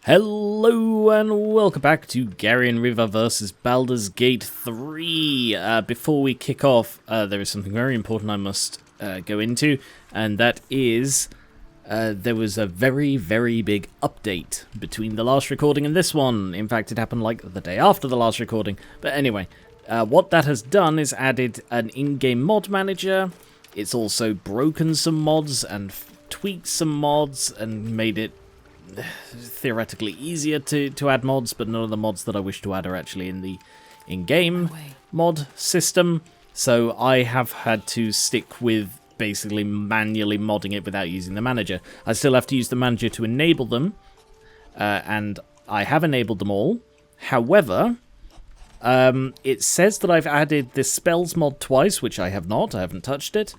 Hello and welcome back to Geran River vs Baldur's Gate 3. Before we kick off, there is something very important I must go into, and that is there was a very, very big update between the last recording and this one. In fact, it happened like the day after the last recording. But anyway, what that has done is added an in-game mod manager. It's also broken some mods and tweaked some mods and made it theoretically easier to add mods, but none of the mods that I wish to add are actually in the in-game mod system. So I have had to stick with basically manually modding it without using the manager. I still have to use the manager to enable them, and I have enabled them all. However, it says that I've added this spells mod twice, which I have not. I haven't touched it.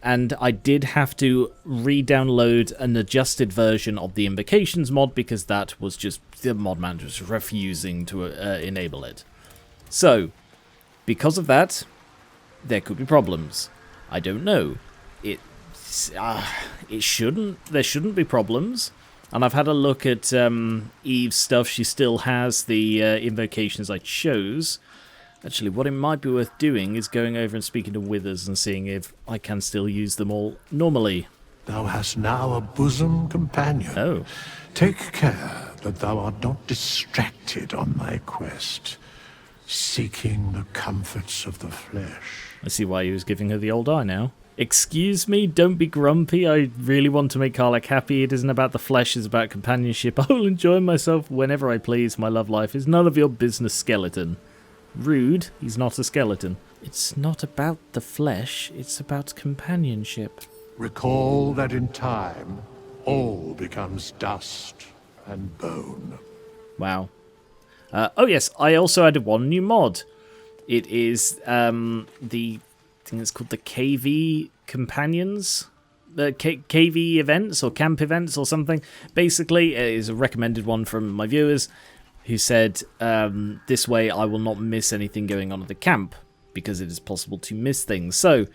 And I did have to re-download an adjusted version of the Invocations mod because that was just, the mod manager was refusing to enable it. So, because of that, there could be problems. I don't know. There shouldn't be problems. And I've had a look at Eve's stuff. She still has the invocations I chose. Actually, what it might be worth doing is going over and speaking to Withers and seeing if I can still use them all normally. Thou hast now a bosom companion. Oh. Take care that thou art not distracted on thy quest, seeking the comforts of the flesh. I see why he was giving her the old eye now. Excuse me, don't be grumpy. I really want to make Karlach happy. It isn't about the flesh, it's about companionship. I will enjoy myself whenever I please. My love life is none of your business, skeleton. Rude, he's not a skeleton. It's not about the flesh, it's about companionship. Recall that in time, all becomes dust and bone. Wow. Oh yes, I also added one new mod. It is the thing that's called the KV Companions. The KV events or camp events or something. Basically, it is a recommended one from my viewers, who said, this way I will not miss anything going on at the camp, because it is possible to miss things. So,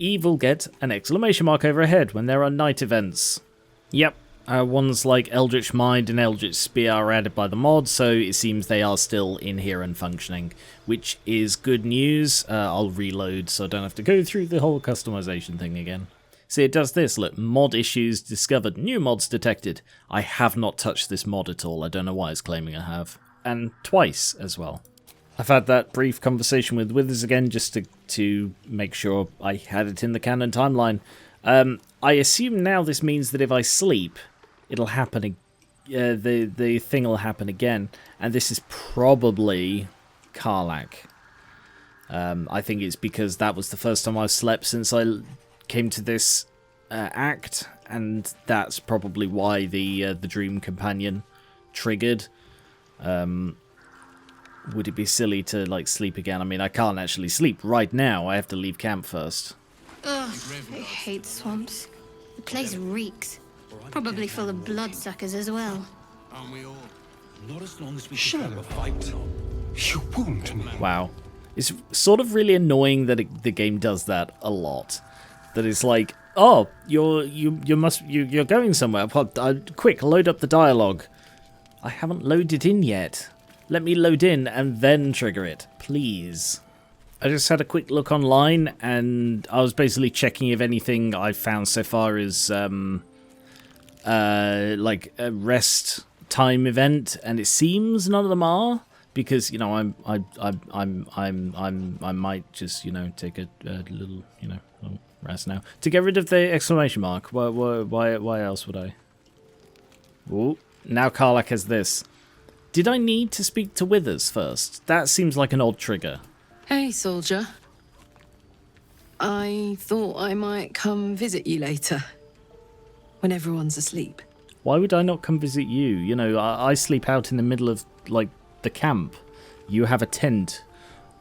Eve will get an exclamation mark over her head when there are night events. Yep, ones like Eldritch Mind and Eldritch Spear are added by the mod, so it seems they are still in here and functioning, which is good news. I'll reload so I don't have to go through the whole customization thing again. See, it does this, look, mod issues discovered, new mods detected. I have not touched this mod at all, I don't know why it's claiming I have. And twice as well. I've had that brief conversation with Withers again just to make sure I had it in the canon timeline. I assume now this means that if I sleep, it'll happen, the thing will happen again. And this is probably Karlach. I think it's because that was the first time I've slept since I came to this act, and that's probably why the dream companion triggered. Would it be silly to like sleep again? I mean, I can't actually sleep right now. I have to leave camp first. Ugh, I hate swamps. The place reeks. Probably full of bloodsuckers as well. Aren't we all? Not as long as we should have a fight. You wound me. Wow, it's sort of really annoying that the game does that a lot. That it's like, oh, you're going somewhere. Quick, load up the dialogue. I haven't loaded in yet. Let me load in and then trigger it, please. I just had a quick look online, and I was basically checking if anything I've found so far is like a rest time event, and it seems none of them are. Because I might just take a little rest now to get rid of the exclamation mark. Why else would I? Ooh, now Karlach has this. Did I need to speak to Withers first? That seems like an odd trigger. Hey, soldier. I thought I might come visit you later, when everyone's asleep. Why would I not come visit you? I sleep out in the middle of like the camp. You have a tent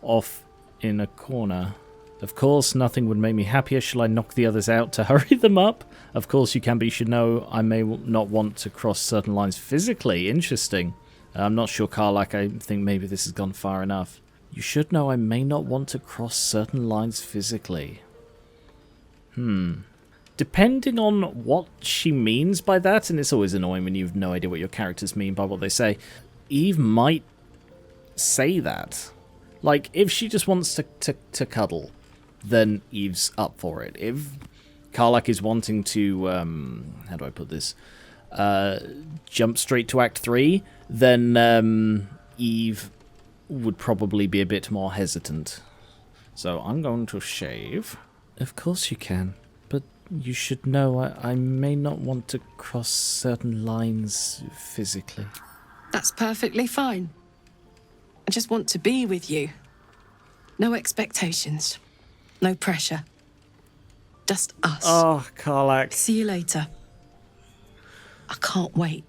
off in a corner. Of course, nothing would make me happier. Shall I knock the others out to hurry them up? Of course you can, but you should know I may not want to cross certain lines physically. Interesting. I'm not sure, Karlach. I think maybe this has gone far enough. You should know I may not want to cross certain lines physically. depending on what she means by that, and it's always annoying when you have no idea what your characters mean by what they say, Eve might say that. Like, if she just wants to cuddle, then Eve's up for it. If Karlach is wanting to, how do I put this, jump straight to Act 3, then Eve would probably be a bit more hesitant. So I'm going to shave. Of course you can, but you should know I may not want to cross certain lines physically. That's perfectly fine. I just want to be with you. No expectations. No pressure. Just us. Oh, Karlach. See you later. I can't wait.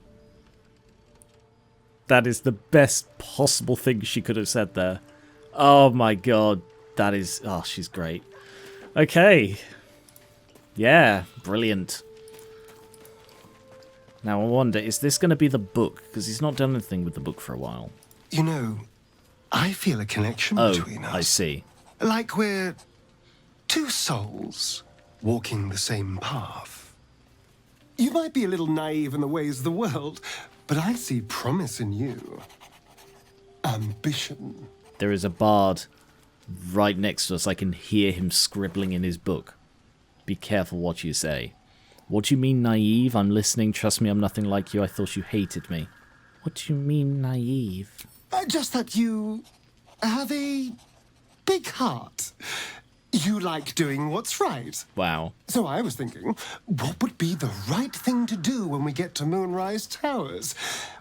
That is the best possible thing she could have said there. Oh my god. That is... Oh, she's great. Okay. Yeah, brilliant. Now I wonder, is this going to be the book? Because he's not done anything with the book for a while. You know, I feel a connection between us. I see. Like we're two souls walking the same path. You might be a little naive in the ways of the world, but I see promise in you. Ambition. There is a bard right next to us. I can hear him scribbling in his book. Be careful what you say. What do you mean naive? I'm listening. Trust me, I'm nothing like you. I thought you hated me. What do you mean naive? Just that you have a big heart. You like doing what's right. Wow. So I was thinking, what would be the right thing to do when we get to Moonrise Towers?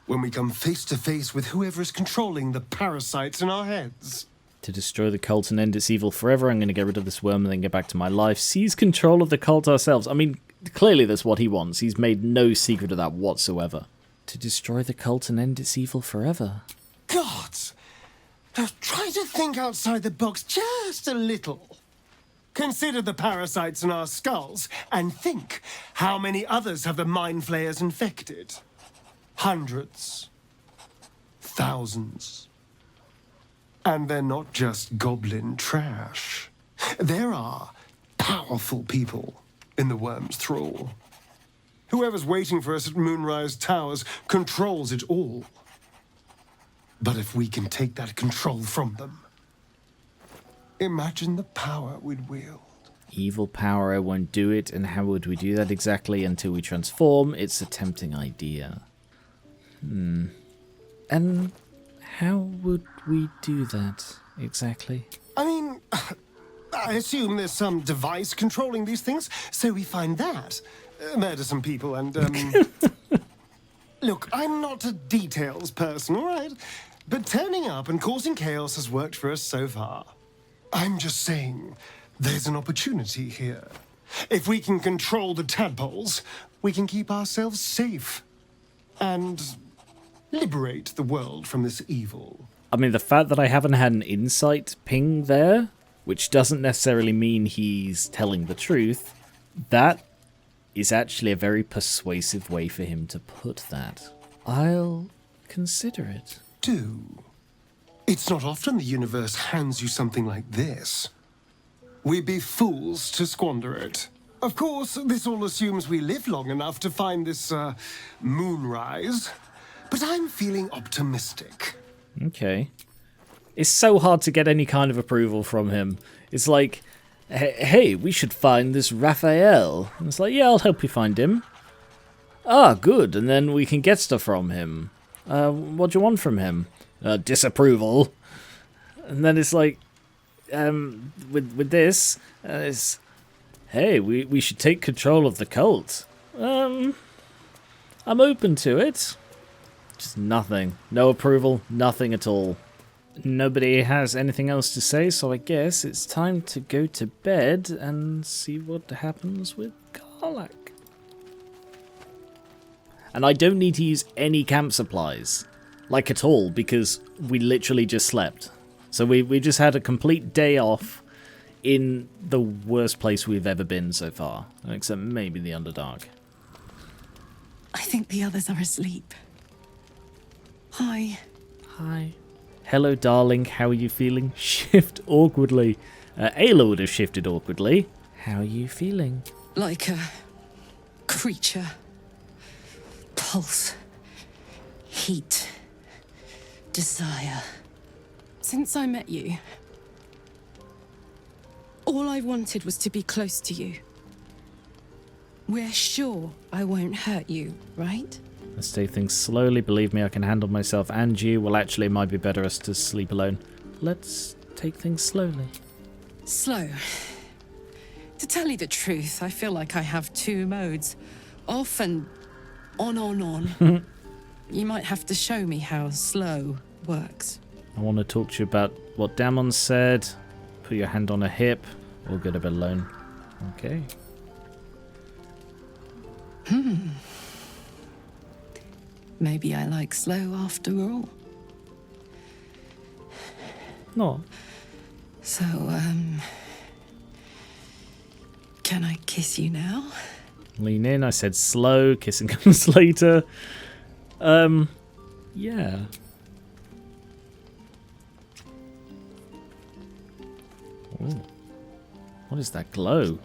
When we come face to face with whoever is controlling the parasites in our heads? To destroy the cult and end its evil forever, I'm going to get rid of this worm and then get back to my life. Seize control of the cult ourselves. I mean, clearly that's what he wants. He's made no secret of that whatsoever. To destroy the cult and end its evil forever. Gods! Now try to think outside the box just a little. Consider the parasites in our skulls, and think how many others have the mind flayers infected. Hundreds. Thousands. And they're not just goblin trash. There are powerful people in the worm's thrall. Whoever's waiting for us at Moonrise Towers controls it all. But if we can take that control from them, imagine the power we'd wield. Evil power won't do it, and how would we do that exactly until we transform? It's a tempting idea. And how would we do that exactly? I mean, I assume there's some device controlling these things, so we find that. Murder some people and, Look, I'm not a details person, all right? But turning up and causing chaos has worked for us so far. I'm just saying, there's an opportunity here. If we can control the tadpoles, we can keep ourselves safe. And liberate the world from this evil. I mean, the fact that I haven't had an insight ping there, which doesn't necessarily mean he's telling the truth, that is actually a very persuasive way for him to put that. I'll consider it. Do. It's not often the universe hands you something like this. We'd be fools to squander it. Of course, this all assumes we live long enough to find this, moonrise. But I'm feeling optimistic. Okay. It's so hard to get any kind of approval from him. It's like, hey, we should find this Raphael. And it's like, yeah, I'll help you find him. Ah, good, and then we can get stuff from him. What do you want from him? Disapproval. And then it's like, with this, it's, hey, we should take control of the cult. I'm open to it. Just nothing. No approval, nothing at all. Nobody has anything else to say, so I guess it's time to go to bed and see what happens with Karlach. And I don't need to use any camp supplies. Like at all, because we literally just slept. So we just had a complete day off in the worst place we've ever been so far. Except maybe the Underdark. I think the others are asleep. Hi. Hi. Hello, darling. How are you feeling? Shift awkwardly. Ayla would have shifted awkwardly. How are you feeling? Like a creature. Pulse. Heat. Desire. Since I met you, all I wanted was to be close to you. We're sure I won't hurt you, right? Let's take things slowly. Believe me, I can handle myself and you. Well, actually, it might be better us to sleep alone. Let's take things slowly. Slow. To tell you the truth, I feel like I have two modes. Off and on. You might have to show me how slow works. I want to talk to you about what Damon said. Put your hand on a hip. We'll get a bit alone. Okay. Maybe I like slow after all. No. So, can I kiss you now? Lean in. I said slow. Kissing comes later. Yeah. Ooh. What is that glow?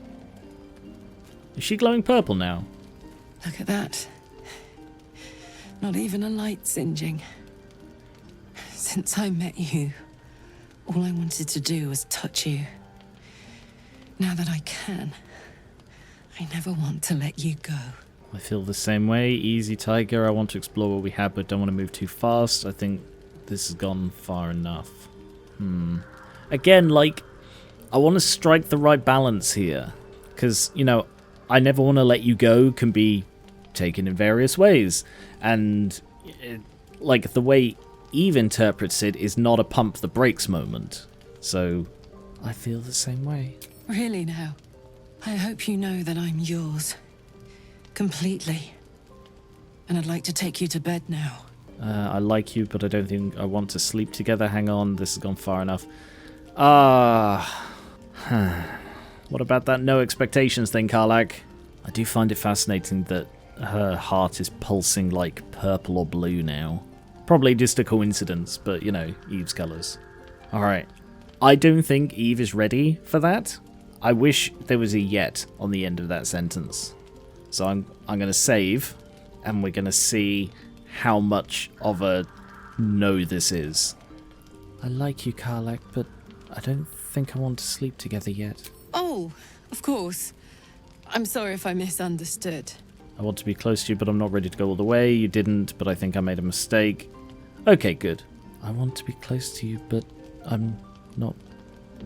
Is she glowing purple now? Look at that. Not even a light singeing. Since I met you, all I wanted to do was touch you. Now that I can, I never want to let you go. I feel the same way. Easy, Tiger. I want to explore what we have, but don't want to move too fast. I think this has gone far enough. Again, like, I want to strike the right balance here. Because, you know, I never want to let you go can be taken in various ways. And, like, the way Eve interprets it is not a pump the brakes moment. So, I feel the same way. Really now? I hope you know that I'm yours. Completely. And I'd like to take you to bed now. I like you, but I don't think I want to sleep together. Hang on, this has gone far enough. What about that no expectations thing, Karlach? I do find it fascinating that her heart is pulsing like purple or blue now. Probably just a coincidence, but, you know, Eve's colours. Alright. I don't think Eve is ready for that. I wish there was a yet on the end of that sentence. So I'm going to save, and we're going to see how much of a no this is. I like you, Karlach, but I don't think I want to sleep together yet. Oh, of course. I'm sorry if I misunderstood. I want to be close to you, but I'm not ready to go all the way. You didn't, but I think I made a mistake. Okay, good. I want to be close to you, but I'm not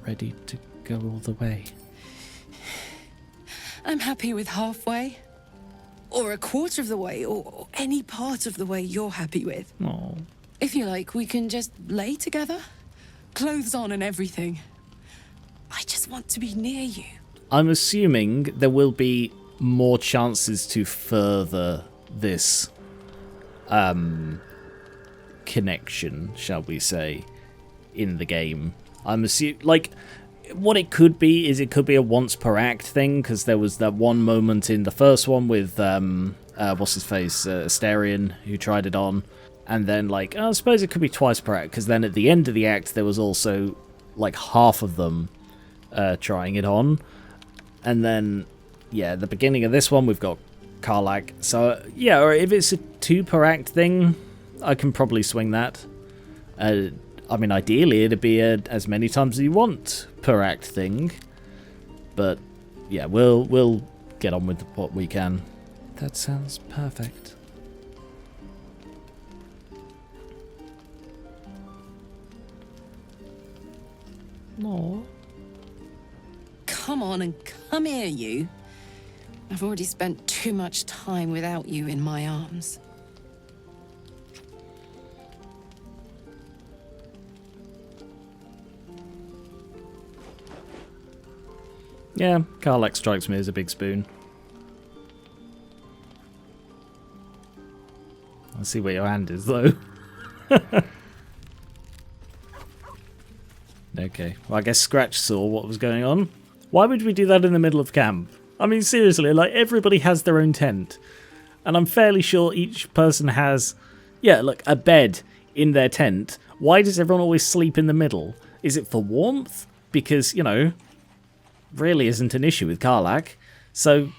ready to go all the way. I'm happy with halfway. Or a quarter of the way, or any part of the way you're happy with. Oh. If you like, we can just lay together. Clothes on and everything. I just want to be near you. I'm assuming there will be more chances to further this connection, shall we say, in the game. I'm assuming, like, what it could be is it could be a once per act thing, because there was that one moment in the first one with what's his face, Asterion, who tried it on, and then, like, I suppose it could be twice per act, because then at the end of the act there was also like half of them trying it on, and then yeah, at the beginning of this one we've got Karlach. So yeah, or if it's a 2 per act thing, I can probably swing that. I mean, ideally it'd be as many times as you want per act thing, but yeah, we'll get on with what we can. That sounds perfect. No. Come on and come here, you. I've already spent too much time without you in my arms. Yeah, Karlach strikes me as a big spoon. I'll see where your hand is, though. Okay, well, I guess Scratch saw what was going on. Why would we do that in the middle of camp? I mean, seriously, like, everybody has their own tent. And I'm fairly sure each person has, yeah, look, a bed in their tent. Why does everyone always sleep in the middle? Is it for warmth? Because, you know, really isn't an issue with Karlach. So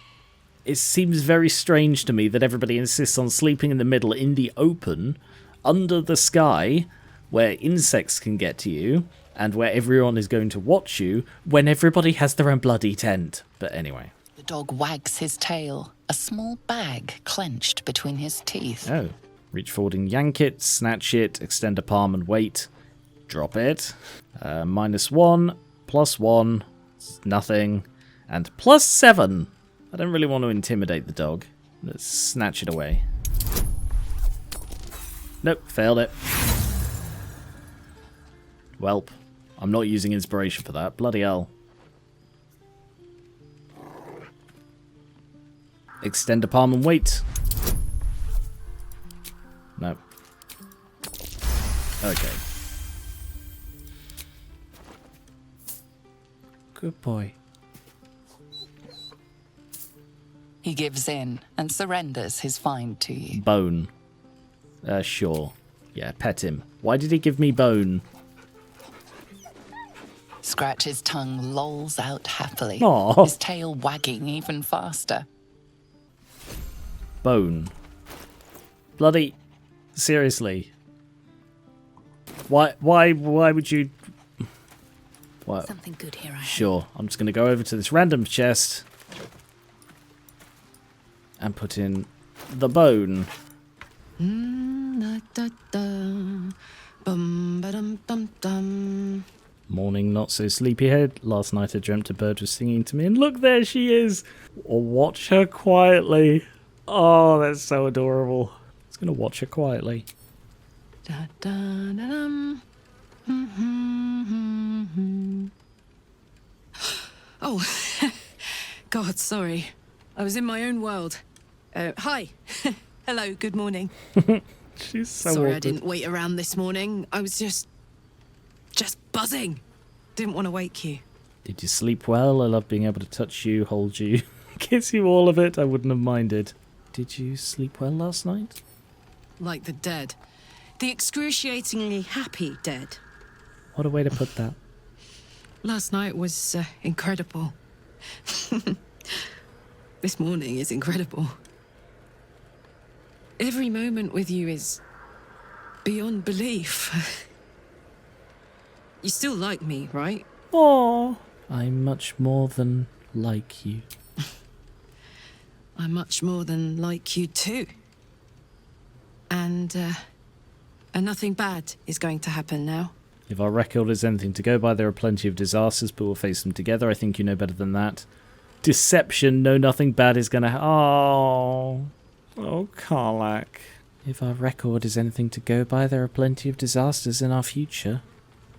it seems very strange to me that everybody insists on sleeping in the middle in the open, under the sky, where insects can get to you, and where everyone is going to watch you, when everybody has their own bloody tent. But anyway. The dog wags his tail, a small bag clenched between his teeth. Oh. Reach forward and yank it, snatch it, extend a palm and wait. Drop it. -1, +1, nothing, and +7. I don't really want to intimidate the dog. Let's snatch it away. Nope, failed it. Welp. I'm not using inspiration for that. Bloody hell. Extend a palm and wait. No. Okay. Good boy. He gives in and surrenders his find to you. Bone. Sure. Yeah, pet him. Why did he give me bone? Scratch's tongue lolls out happily, Aw. his tail wagging even faster. Bone. Bloody... Seriously. Why would you... What? Something good here, Sure. I'm just going to go over to this random chest and put in the bone. Morning, not so sleepyhead. Last night I dreamt a bird was singing to me, and look, there she is. Or watch her quietly. Oh, that's so adorable. I was going to watch her quietly. Oh, God, sorry. I was in my own world. Hi. Hello, good morning. She's so Sorry awkward. I didn't wait around this morning. I was just buzzing. Didn't want to wake you. Did you sleep well? I love being able to touch you, hold you, kiss you, all of it. I wouldn't have minded. Did you sleep well last night? Like the dead. The excruciatingly happy dead. What a way to put that. Last night was incredible. This morning is incredible. Every moment with you is beyond belief. You still like me, right? Oh, I'm much more than like you. I'm much more than like you too. And nothing bad is going to happen now. If our record is anything to go by, there are plenty of disasters, but we'll face them together. I think you know better than that. Deception, no, nothing bad is gonna Oh, Karlach. If our record is anything to go by, there are plenty of disasters in our future,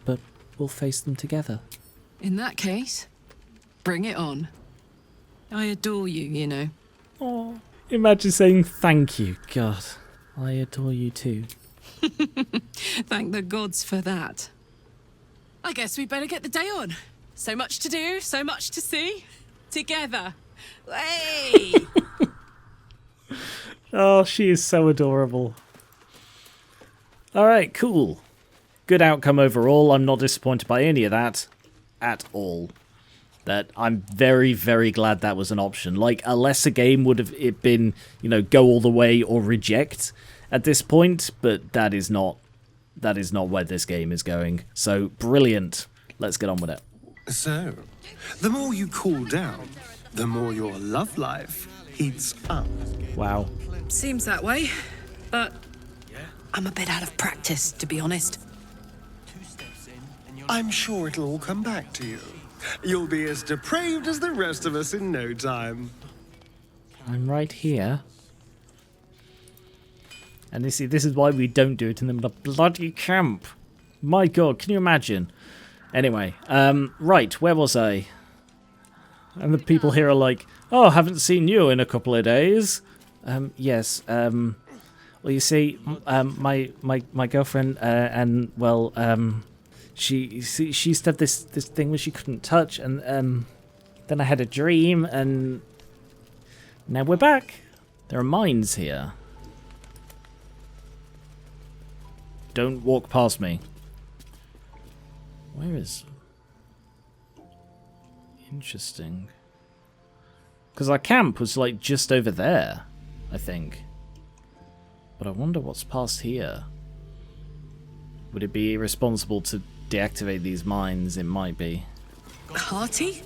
but we'll face them together. In that case, bring it on. I adore you, you know. Oh, imagine saying thank you. God, I adore you too. Thank the gods for that. I guess we better get the day on. So much to do, so much to see. Together. Hey! Oh, she is so adorable. Alright, cool. Good outcome overall. I'm not disappointed by any of that. At all. That I'm very, very glad that was an option. Like, a lesser game would have it been, you know, go all the way or reject at this point, but that is not where this game is going. So, brilliant. Let's get on with it. So, the more you cool down, the more your love life heats up. Wow. Seems that way, but I'm a bit out of practice, to be honest. I'm sure it'll all come back to you. You'll be as depraved as the rest of us in no time. I'm right here. And you see, this is why we don't do it in the middle of bloody camp. My God, can you imagine? Anyway, right, where was I? And the people here are like, oh, haven't seen you in a couple of days. Yes, well, you see, my girlfriend, and, well, she used to have this thing where she couldn't touch, and, then I had a dream, and now we're back. There are mines here. Don't walk past me. Where is... Interesting. Because our camp was like just over there, I think. But I wonder what's past here. Would it be irresponsible to deactivate these mines? It might be. Party?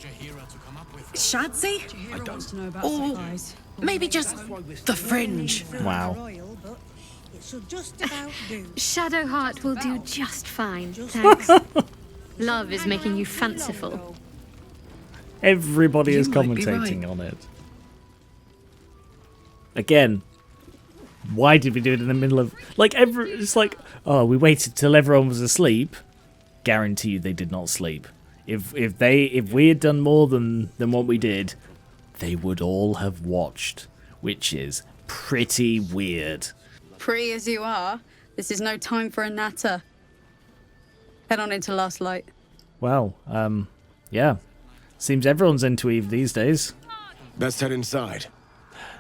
Shadsy? Or maybe just the Fringe? Wow. Shadowheart will do just fine, thanks. Love is making you fanciful. Everybody is You might be commentating right. on it. Again, why did we do it in the middle of... Like, it's like, oh, we waited till everyone was asleep. Guarantee you they did not sleep. If we had done more than what we did, they would all have watched, which is pretty weird. Pretty as you are, this is no time for a natter. Head on into Last Light. Well, yeah. Seems everyone's into Eve these days. Best head inside.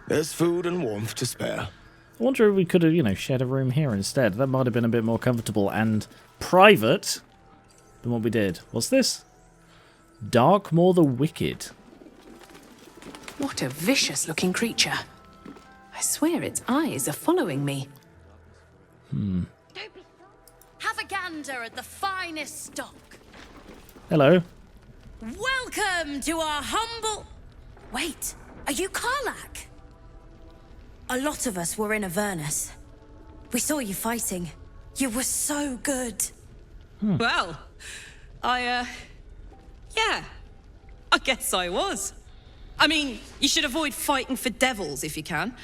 There's food and warmth to spare. I wonder if we could have, shared a room here instead. That might have been a bit more comfortable and private than what we did. What's this? Darkmoor the Wicked. What a vicious-looking creature. I swear its eyes are following me. Have a gander at the finest stock. Hello. Welcome to our humble... Wait, are you Karlach? A lot of us were in Avernus. We saw you fighting. You were so good. Well, yeah, I guess I was. I mean, you should avoid fighting for devils if you can.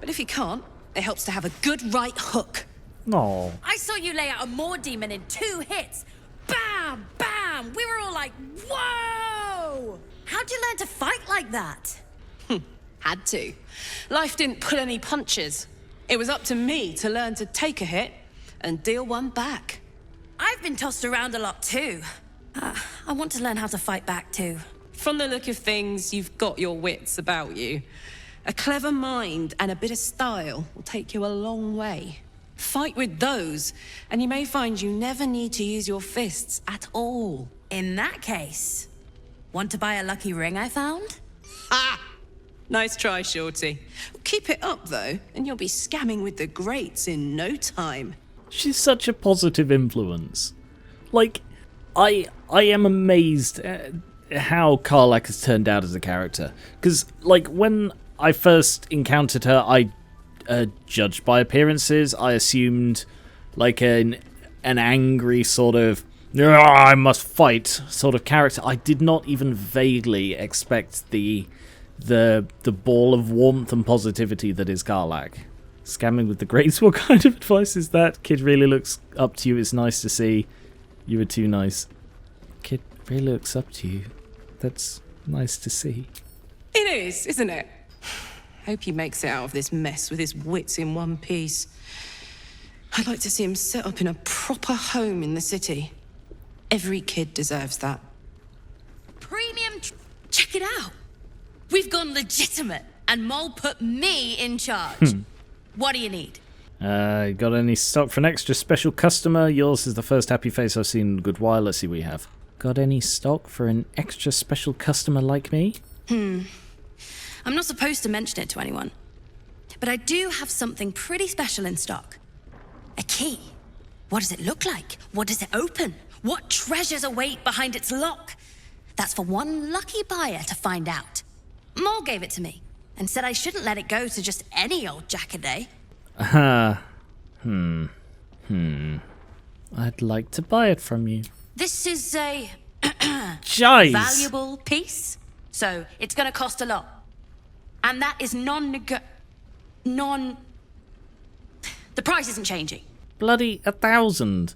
But if you can't, it helps to have a good right hook. Oh. I saw you lay out a Moor demon in 2 hits. Bam! Bam! We were all like, whoa! How'd you learn to fight like that? Had to. Life didn't pull any punches. It was up to me to learn to take a hit and deal one back. I've been tossed around a lot too. I want to learn how to fight back too. From the look of things, you've got your wits about you. A clever mind and a bit of style will take you a long way. Fight with those, and you may find you never need to use your fists at all. In that case, want to buy a lucky ring I found? Ha! Nice try, Shorty. Keep it up, though, and you'll be scamming with the greats in no time. She's such a positive influence. Like, I am amazed at how Karlach has turned out as a character. Because, like, when I first encountered her, I judged by appearances. I assumed, like, an angry sort of, I must fight sort of character. I did not even vaguely expect the ball of warmth and positivity that is Karlach. Scamming with the greats, what kind of advice is that? Kid really looks up to you, it's nice to see. You were too nice. Kid really looks up to you. That's nice to see. It is, isn't it? Hope he makes it out of this mess with his wits in one piece. I'd like to see him set up in a proper home in the city. Every kid deserves that. Premium... Check it out. We've gone legitimate, and Mole put me in charge. What do you need? Got any stock for an extra special customer? Yours is the first happy face I've seen in a good while. Let's see what we have. Got any stock for an extra special customer like me? I'm not supposed to mention it to anyone, but I do have something pretty special in stock. A key. What does it look like? What does it open? What treasures await behind its lock? That's for one lucky buyer to find out. Mole gave it to me and said I shouldn't let it go to just any old jackaday. I'd like to buy it from you. This is a Jeez. valuable piece, so it's going to cost a lot. And that is The price isn't changing. Bloody 1,000.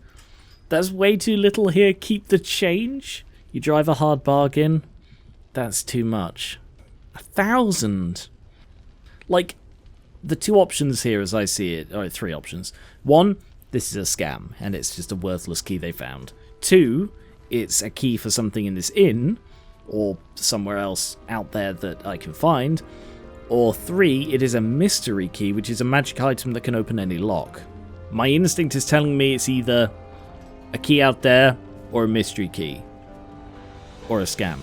That's way too little here. Keep the change. You drive a hard bargain. That's too much. 1,000. Like, the 2 options here as I see it, or 3 options. 1, this is a scam, and it's just a worthless key they found. 2, it's a key for something in this inn, or somewhere else out there that I can find. Or 3, it is a mystery key, which is a magic item that can open any lock. My instinct is telling me it's either a key out there, or a mystery key. Or a scam.